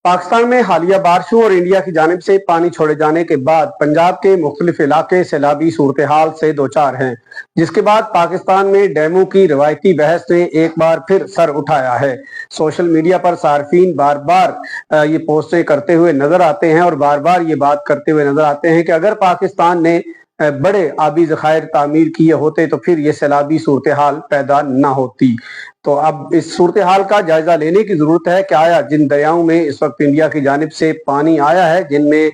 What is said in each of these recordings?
पाकिस्तान में हालिया बारिशों और इंडिया की जानिब से पानी छोड़े जाने के बाद पंजाब के मुख्तलिफ इलाके सैलाबी सूरत हाल से दो चार हैं, जिसके बाद पाकिस्तान में डैमों की रवायती बहस ने एक बार फिर सर उठाया है। सोशल मीडिया पर सार्फिन बार बार ये पोस्टें करते हुए नजर आते हैं और बार बार ये बात करते हुए नजर आते हैं कि अगर पाकिस्तान ने बड़े आबी ज़खायर तामीर किए होते तो फिर ये सैलाबी सूरत हाल पैदा ना होती। तो अब इस सूरत हाल का जायजा लेने की जरूरत है कि आया जिन दरियाओं में इस वक्त इंडिया की जानिब से पानी आया है, जिनमें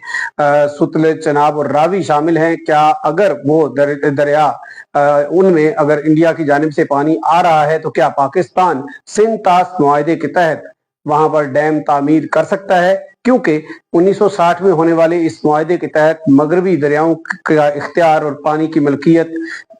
सुतलेज, चनाब और रावी शामिल हैं, क्या अगर वो दरिया उनमें अगर इंडिया की जानिब से पानी आ रहा है तो क्या पाकिस्तान सिंध तास मुआहदे के तहत वहां पर डैम तामीर कर सकता है? क्योंकि 1960 में होने वाले इस मुआहदे के तहत मगरबी दरियाओं का इख्तियार और पानी की मलकियत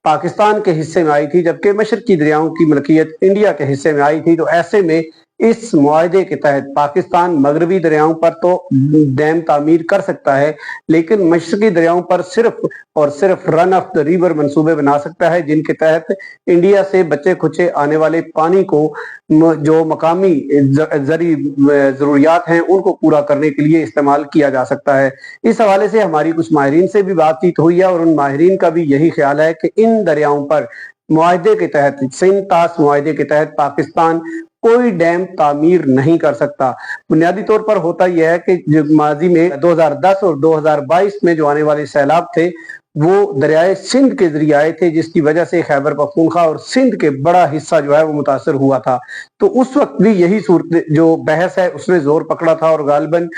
पाकिस्तान के हिस्से में आई थी, जबकि मशरकी दरियाओं की मलकियत इंडिया के हिस्से में आई थी। तो ऐसे में इस मुआहदे के तहत पाकिस्तान मगरबी दरियाओं पर तो डैम तामीर कर सकता है, लेकिन मशरकी दरियाओं पर सिर्फ और सिर्फ रन ऑफ द रिवर मंसूबे बना सकता है, जिनके तहत इंडिया से बचे खुचे आने वाले पानी को जो मकामी जरी जरूरियात हैं उनको पूरा करने के लिए इस्तेमाल किया जा सकता है। इस हवाले से हमारी कुछ माहिरीन से भी बातचीत हुई है और उन माहिरीन का भी यही ख्याल है कि इन दरियाओं पर मुआहदे के तहत, सिंध तास मुआहदे के तहत पाकिस्तान कोई डैम तामीर नहीं कर सकता। बुनियादी तौर पर होता यह है कि जो माजी में 2010 और 2022 में जो आने वाले सैलाब थे वो दरियाए सिंध के जरिए आए थे, जिसकी वजह से खैबर पख्तूनख्वा और सिंध के बड़ा हिस्सा जो है वो मुतासर हुआ था। तो उस वक्त भी यही सूरत जो बहस है उसने जोर पकड़ा था और गालिबन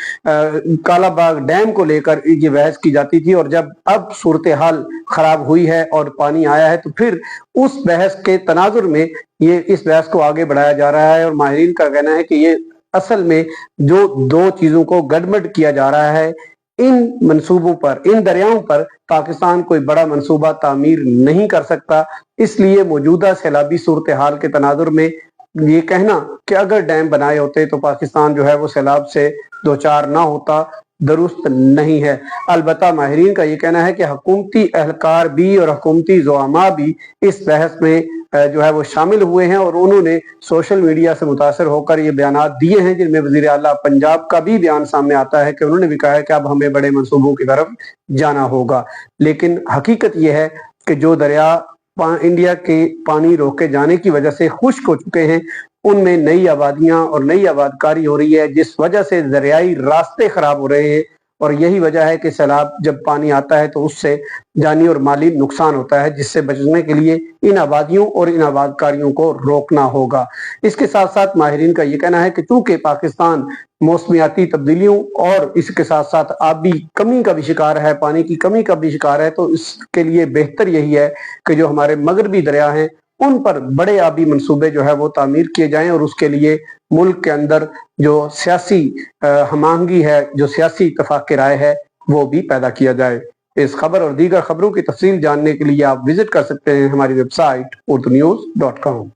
कालाबाग डैम को लेकर ये बहस की जाती थी। और जब अब सूरत हाल खराब हुई है और पानी आया है तो फिर उस बहस के तनाजुर में ये इस बहस को आगे बढ़ाया जा रहा है। और माहिरीन का कहना है कि ये असल में जो दो चीजों को गड़बड़ किया जा रहा है, इन मंसूबों पर, इन दरियाओं पर पाकिस्तान कोई बड़ा मंसूबा तामीर नहीं कर सकता। इसलिए मौजूदा सैलाबी सूरत हाल के तनाजुर में ये कहना कि अगर डैम बनाए होते तो पाकिस्तान जो है वो सैलाब से दो चार ना होता, दुरुस्त नहीं है। अलबत्ता माहिरीन का ये कहना है कि हुकूमती एहलकार भी और हुकूमती ज़ुआमा भी इस बहस में जो है वो शामिल हुए हैं और उन्होंने सोशल मीडिया से मुतासर होकर ये बयानात दिए हैं, जिनमें वज़ीर आला पंजाब का भी बयान सामने आता है कि उन्होंने भी कहा है कि अब हमें बड़े मंसूबों की तरफ जाना होगा। लेकिन हकीकत यह है कि जो दरिया इंडिया के पानी रोके जाने की वजह से खुश्क हो चुके हैं उनमें नई आबादियां और नई आबादकारी हो रही है, जिस वजह से दरियाई रास्ते खराब हो रहे हैं। और यही वजह है कि सैलाब जब पानी आता है तो उससे जानी और माली नुकसान होता है, जिससे बचने के लिए इन आबादियों और इन आबादकारियों को रोकना होगा। इसके साथ साथ माहिरीन का ये कहना है कि चूंकि पाकिस्तान मौसमियाती तब्दीलियों और इसके साथ साथ आबी कमी का भी शिकार है, पानी की कमी का भी शिकार है, तो इसके लिए बेहतर यही है कि जो हमारे मगरबी दरिया हैं उन पर बड़े आबी मंसूबे जो है वो तामीर किए जाएं और उसके लिए मुल्क के अंदर जो सियासी हमाहंगी है, जो सियासी इत्तफाक राय है, वो भी पैदा किया जाए। इस खबर और दीगर खबरों की तफसील जानने के लिए आप विजिट कर सकते हैं हमारी वेबसाइट urdunews.com।